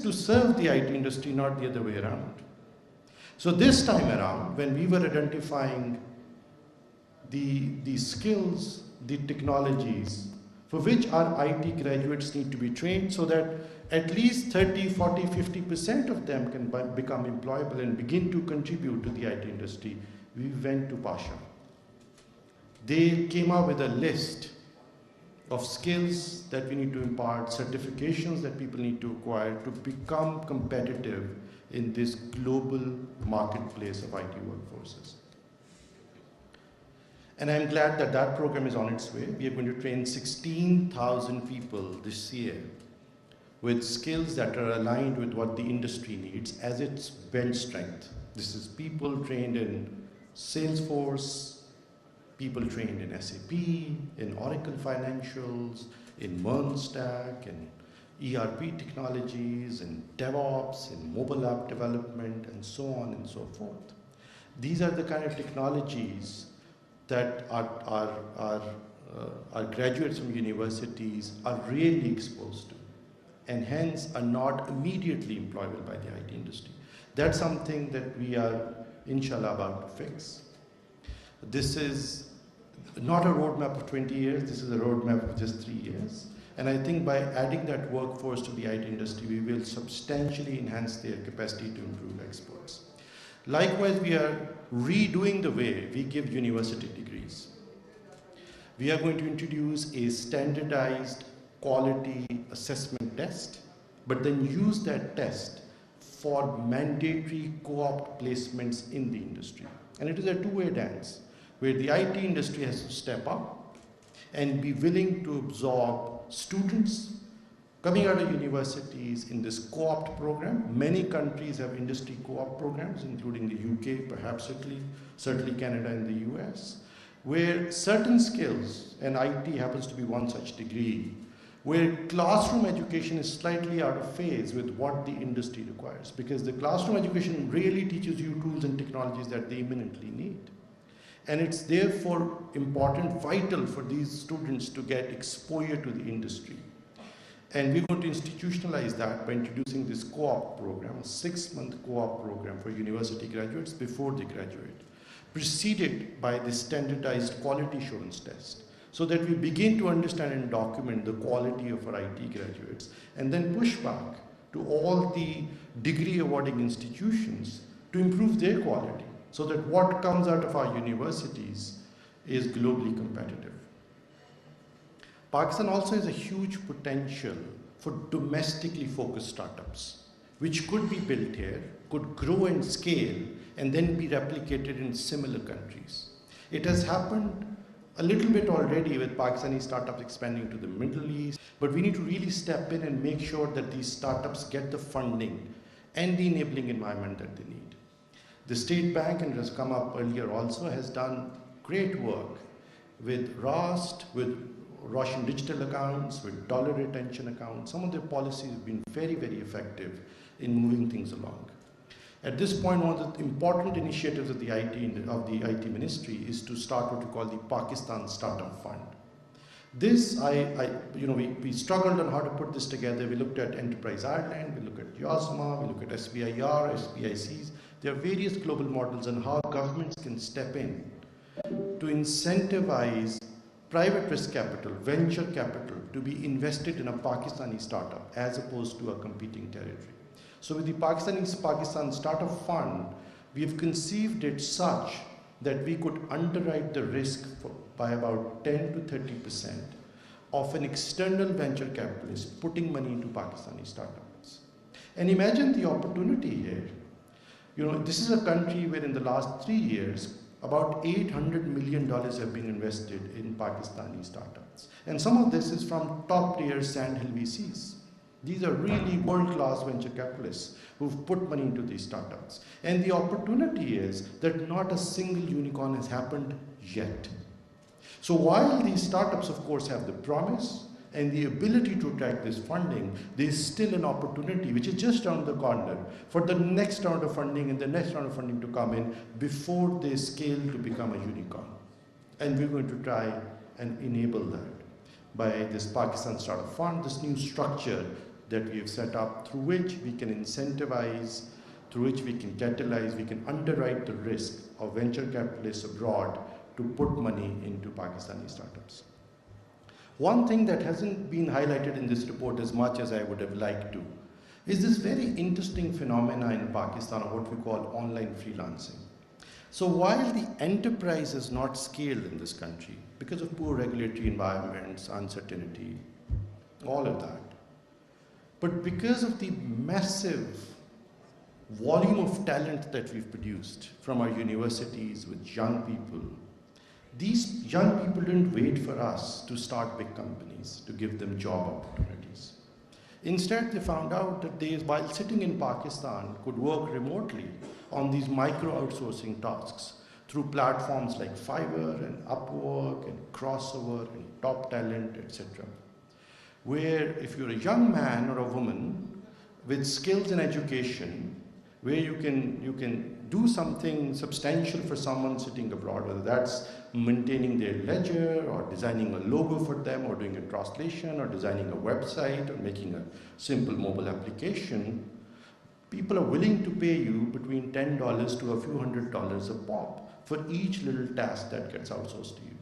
to serve the IT industry, not the other way around. So this time around, when we were identifying the skills, the technologies for which our IT graduates need to be trained so that at least 30, 40, 50% of them can become employable and begin to contribute to the IT industry, we went to Pasha. They came up with a list of skills that we need to impart, certifications that people need to acquire to become competitive in this global marketplace of IT workforces. And I'm glad that that program is on its way. We are going to train 16,000 people this year with skills that are aligned with what the industry needs as its bench strength. This is people trained in Salesforce, people trained in SAP, in Oracle Financials, in MERN-Stack, in ERP technologies, in DevOps, in mobile app development, and so on and so forth. These are the kind of technologies that our graduates from universities are really exposed to, and hence are not immediately employable by the IT industry. That's something that we are, inshallah, about to fix. This is not a roadmap of 20 years, this is a roadmap of just 3 years. And I think by adding that workforce to the IT industry, we will substantially enhance their capacity to improve exports. Likewise, we are redoing the way we give university degrees. We are going to introduce a standardized quality assessment test, but then use that test for mandatory co-op placements in the industry. And it is a two-way dance, where the IT industry has to step up and be willing to absorb students coming out of universities in this co-op program. Many countries have industry co-op programs, including the UK, perhaps Italy, certainly Canada and the US, where certain skills, and IT happens to be one such degree, where classroom education is slightly out of phase with what the industry requires, because the classroom education really teaches you tools and technologies that they imminently need. And it's therefore important, vital for these students to get exposure to the industry. And we're going to institutionalize that by introducing this co-op program, a 6-month co-op program for university graduates before they graduate, preceded by the standardized quality assurance test, so that we begin to understand and document the quality of our IT graduates, and then push back to all the degree awarding institutions to improve their quality, so that what comes out of our universities is globally competitive. Pakistan also has a huge potential for domestically focused startups, which could be built here, could grow and scale, and then be replicated in similar countries. It has happened a little bit already with Pakistani startups expanding to the Middle East, but we need to really step in and make sure that these startups get the funding and the enabling environment that they need. The State Bank, and it has come up earlier also, has done great work with RAST, with Russian digital accounts, with dollar retention accounts. Some of their policies have been very, very effective in moving things along. At this point, one of the important initiatives of the IT ministry is to start what we call the Pakistan Startup Fund. This, we struggled on how to put this together. We looked at Enterprise Ireland, we looked at YOSMA, we looked at SBIR, SBICs. There are various global models on how governments can step in to incentivize private risk capital, venture capital, to be invested in a Pakistani startup as opposed to a competing territory. So with the Pakistan Startup Fund, we have conceived it such that we could underwrite the risk by about 10 to 30% of an external venture capitalist putting money into Pakistani startups. And imagine the opportunity here. This is a country where in the last 3 years, about $800 million have been invested in Pakistani startups. And some of this is from top-tier sandhill VCs. These are really world-class venture capitalists who've put money into these startups. And the opportunity is that not a single unicorn has happened yet. So while these startups, of course, have the promise and the ability to attract this funding, there is still an opportunity, which is just around the corner, for the next round of funding and the next round of funding to come in before they scale to become a unicorn. And we're going to try and enable that by this Pakistan Startup Fund, this new structure that we have set up through which we can incentivize, through which we can catalyze, we can underwrite the risk of venture capitalists abroad to put money into Pakistani startups. One thing that hasn't been highlighted in this report as much as I would have liked to is this very interesting phenomena in Pakistan of what we call online freelancing. So while the enterprise is not scaled in this country because of poor regulatory environments, uncertainty, all of that, but because of the massive volume of talent that we've produced from our universities with young people, these young people didn't wait for us to start big companies, to give them job opportunities. Instead, they found out that they, while sitting in Pakistan, could work remotely on these micro outsourcing tasks through platforms like Fiverr and Upwork and Crossover and Top Talent, etc. Where if you're a young man or a woman with skills and education, where you can do something substantial for someone sitting abroad, whether that's maintaining their ledger or designing a logo for them or doing a translation or designing a website or making a simple mobile application, people are willing to pay you between $10 to a few $100s a pop for each little task that gets outsourced to you.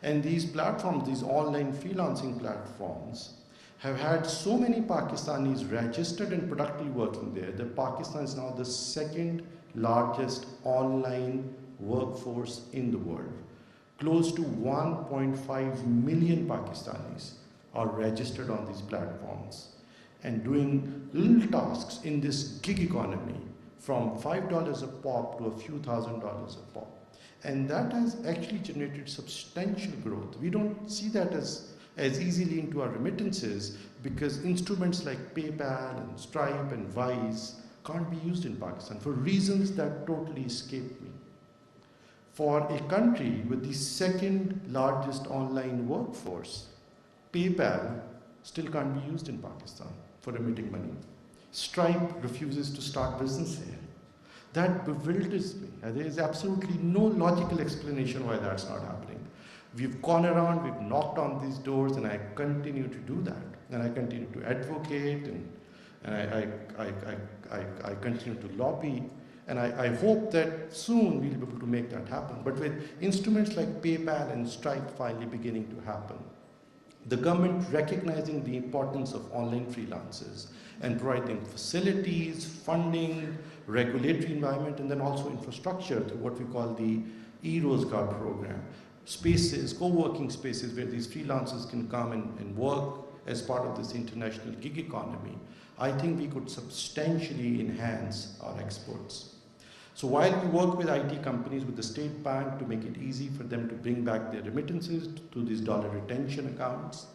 And these platforms, these online freelancing platforms, have had so many Pakistanis registered and productively working there that Pakistan is now the second largest online workforce in the world. Close to 1.5 million Pakistanis are registered on these platforms and doing little tasks in this gig economy from $5 a pop to a few $1,000s a pop. And that has actually generated substantial growth. We don't see that as easily into our remittances because instruments like PayPal and Stripe and Wise can't be used in Pakistan for reasons that totally escape me. For a country with the second largest online workforce, PayPal still can't be used in Pakistan for remitting money. Stripe refuses to start business here. That bewilders me. There is absolutely no logical explanation why that's not happening. We've gone around, we've knocked on these doors, and I continue to do that. And I continue to advocate, and I continue to lobby. And I hope that soon we'll be able to make that happen. But with instruments like PayPal and Stripe finally beginning to happen, the government recognizing the importance of online freelancers and providing facilities, funding, regulatory environment, and then also infrastructure through what we call the e-Rozgar program. Spaces, co-working spaces where these freelancers can come and work as part of this international gig economy. I think we could substantially enhance our exports. So while we work with IT companies, with the State Bank to make it easy for them to bring back their remittances to these dollar retention accounts,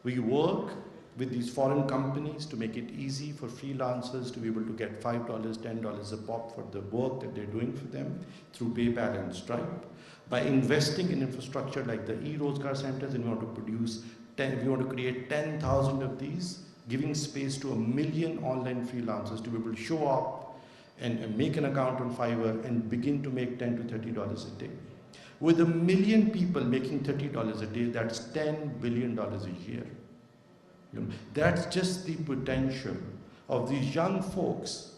we work with these foreign companies to make it easy for freelancers to be able to get $5, $10 a pop for the work that they're doing for them through PayPal and Stripe. By investing in infrastructure like the e-Rozgar centers, and we want to create 10,000 of these, giving space to 1 million online freelancers to be able to show up and make an account on Fiverr and begin to make $10 to $30 a day. With 1 million people making $30 a day, that's $10 billion a year. That's just the potential of these young folks,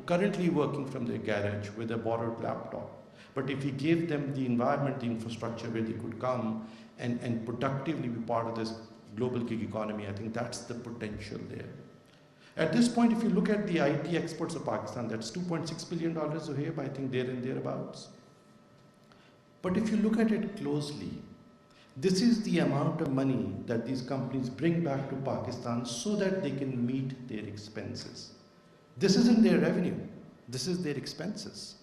currently working from their garage with a borrowed laptop. But if we gave them the environment, the infrastructure where they could come and productively be part of this global gig economy, I think that's the potential there. At this point, if you look at the IT exports of Pakistan, that's $2.6 billion a year, I think there and thereabouts. But if you look at it closely, this is the amount of money that these companies bring back to Pakistan so that they can meet their expenses. This isn't their revenue, this is their expenses.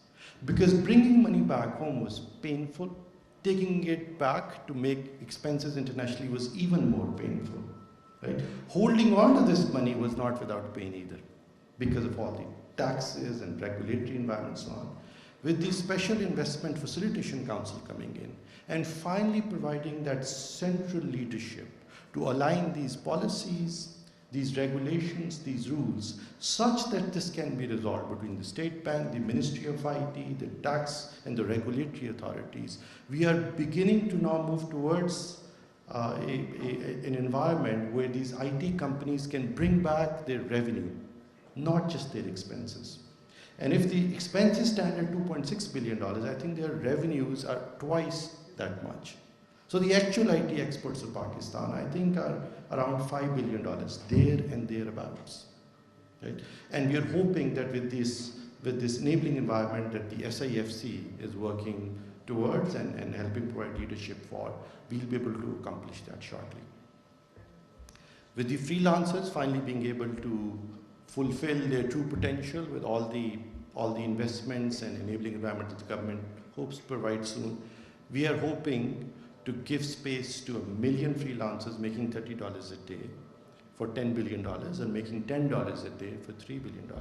Because bringing money back home was painful, taking it back to make expenses internationally was even more painful. Right? Holding on to this money was not without pain either, because of all the taxes and regulatory environment and so on. With the Special Investment Facilitation Council coming in, and finally providing that central leadership to align these policies, these regulations, these rules, such that this can be resolved between the State Bank, the Ministry of IT, the tax and the regulatory authorities. We are beginning to now move towards an environment where these IT companies can bring back their revenue, not just their expenses. And if the expenses stand at $2.6 billion, I think their revenues are twice that much. So the actual IT exports of Pakistan, I think, are around $5 billion, there and thereabouts. Right? And we are hoping that with this enabling environment that the SIFC is working towards and helping provide leadership for, we'll be able to accomplish that shortly. With the freelancers finally being able to fulfill their true potential with all the investments and enabling environment that the government hopes to provide soon, we are hoping to give space to 1 million freelancers making $30 a day for $10 billion and making $10 a day for $3 billion.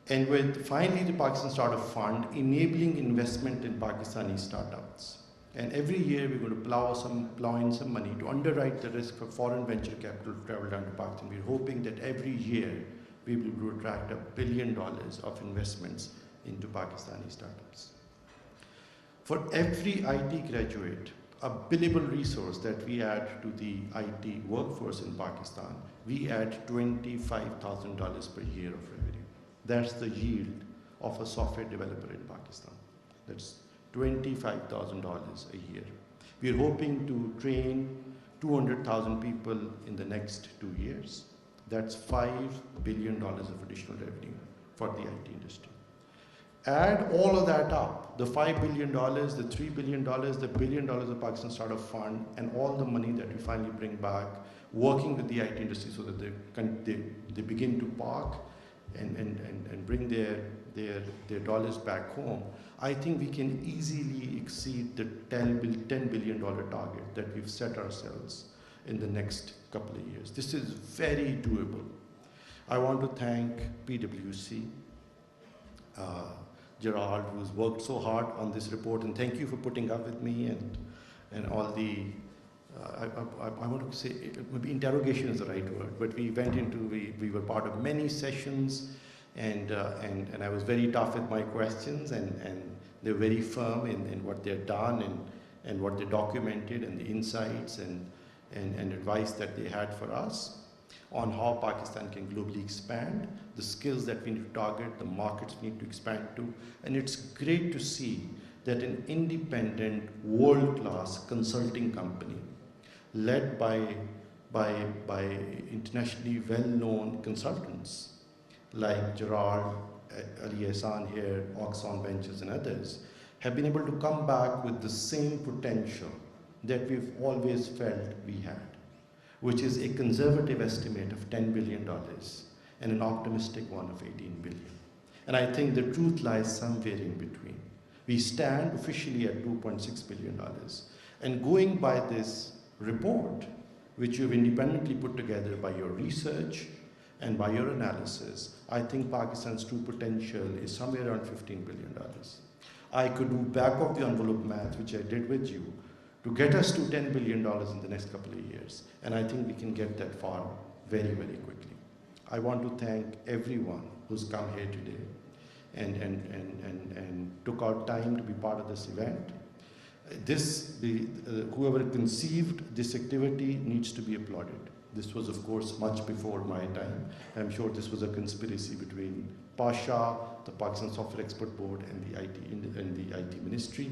And with finally the Pakistan Startup Fund enabling investment in Pakistani startups. And every year we're going to plow in some money to underwrite the risk for foreign venture capital to travel down to Pakistan. We're hoping that every year we will be able to attract $1 billion of investments into Pakistani startups. For every IT graduate, a billable resource that we add to the IT workforce in Pakistan, we add $25,000 per year of revenue. That's the yield of a software developer in Pakistan. That's $25,000 a year. We're hoping to train 200,000 people in the next 2 years. That's $5 billion of additional revenue for the IT industry. Add all of that up, the $5 billion, the $3 billion, the $1 billion of Pakistan Startup Fund, and all the money that we finally bring back, working with the IT industry so that they begin to park and bring their dollars back home. I think we can easily exceed the $10 billion target that we've set ourselves in the next couple of years. This is very doable. I want to thank PwC, Gerard, who's worked so hard on this report, and thank you for putting up with me and all the, I want to say, maybe interrogation is the right word, but we were part of many sessions, and I was very tough with my questions, and they're very firm in what they've done and what they documented and the insights and advice that they had for us on how Pakistan can globally expand, the skills that we need to target, the markets we need to expand to. And it's great to see that an independent, world-class consulting company led by internationally well-known consultants like Gerard, Ali Ehsan here, Oxon Ventures and others, have been able to come back with the same potential that we've always felt we had, which is a conservative estimate of $10 billion and an optimistic one of $18 billion. And I think the truth lies somewhere in between. We stand officially at $2.6 billion. And going by this report, which you've independently put together by your research and by your analysis, I think Pakistan's true potential is somewhere around $15 billion. I could do back of the envelope math, which I did with you, to get us to $10 billion in the next couple of years. And I think we can get that far very, very quickly. I want to thank everyone who's come here today and took out time to be part of this event. Whoever conceived this activity needs to be applauded. This was, of course, much before my time. I'm sure this was a conspiracy between Pasha, the Pakistan Software Expert Board, and the IT Ministry.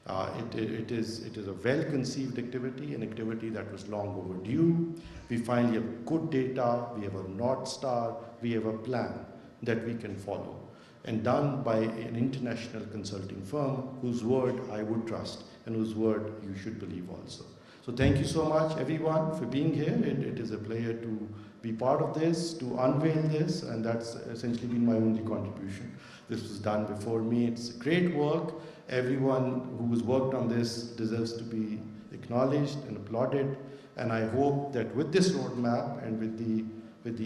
It is a well-conceived activity, an activity that was long overdue. We finally have good data, we have a North Star, we have a plan that we can follow, and done by an international consulting firm whose word I would trust and whose word you should believe also. So thank you so much, everyone, for being here. It is a pleasure to be part of this, to unveil this, and that's essentially been my only contribution. This was done before me. It's great work. Everyone who has worked on this deserves to be acknowledged and applauded. And I hope that with this roadmap and with the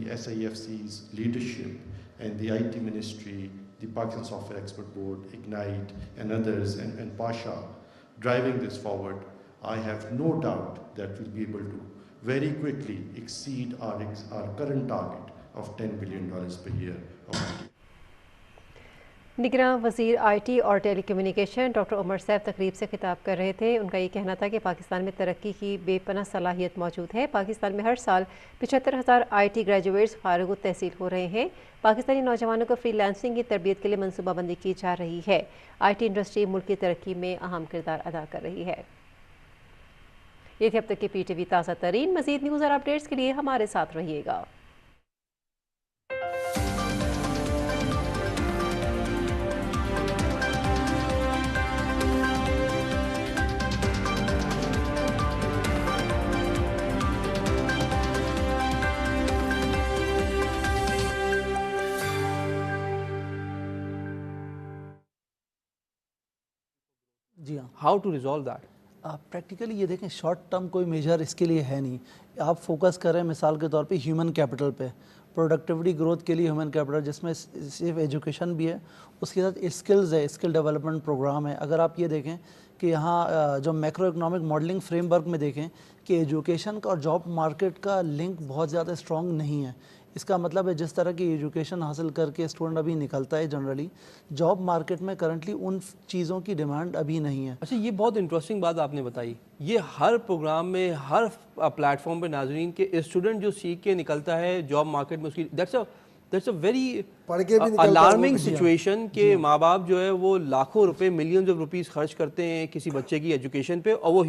SIFC's leadership and the IT Ministry, the Pakistan Software Expert Board, Ignite, and others, and Pasha driving this forward, I have no doubt that we'll be able to very quickly exceed our current target of $10 billion per year of IT. نگراں وزیر I T اور ٹیلی communication doctor عمر safe تقریب سے خطاب کر رہے تھے۔ ان کا یہ کہنا تھا کہ پاکستان میں ترقی کی بے پناہ صلاحیت موجود ہے۔ پاکستان میں ہر سال 75,000 آئی ٹی گریجویٹس فارغ التحصیل ہو رہے ہیں۔ پاکستانی نوجوانوں کو فری لانسنگ کی تربیت کے لیے منصوبہ بندی کی جا رہی ہے۔ آئی ٹی انڈسٹری ملک کی ترقی میں اہم کردار ادا کر رہی ہے۔ یہ تھی اب تک کی پی ٹی وی تازہ ترین۔ مزید نیوز اور اپڈیٹس کے لیے ہمارے ساتھ رہیے گا۔ جی ہاں، how to resolve that? Practically یہ دیکھیں شارٹ ٹرم کوئی میجر اس کے لیے ہے نہیں. آپ فوکس کر رہے ہیں مثال کے طور پہ ہیومن کیپٹل پہ، پروڈکٹیوٹی گروتھ کے لیے ہیومن کیپٹل جس میں صرف ایجوکیشن بھی ہے، اس کے ساتھ اسکلز ہے، اسکل ڈیولپمنٹ پروگرام ہے. اگر آپ یہ دیکھیں کہ یہاں جو macro economic modelling frame work میں دیکھیں کہ ایجوکیشن کا اور جاب مارکیٹ کا لنک بہت زیادہ اسٹرانگ نہیں ہے. اس کا مطلب ہے جس طرح کی ایجوکیشن حاصل کر کے اسٹوڈنٹ ابھی نکلتا ہے جنرلی، جاب مارکیٹ میں کرنٹلی ان چیزوں کی ڈیمانڈ ابھی نہیں ہے. اچھا، یہ بہت انٹرسٹنگ بات آپ نے بتائی. یہ ہر پروگرام میں، ہر پلیٹ فارم پہ ناظرین کے اسٹوڈنٹ جو سیکھ کے نکلتا ہے جاب مارکیٹ میں، اس کی that's a very alarming situation کہ ماں باپ جو ہے وہ لاکھوں روپے، ملینز آف روپیز خرچ کرتے ہیں کسی بچے کی ایجوکیشن پہ، اور وہ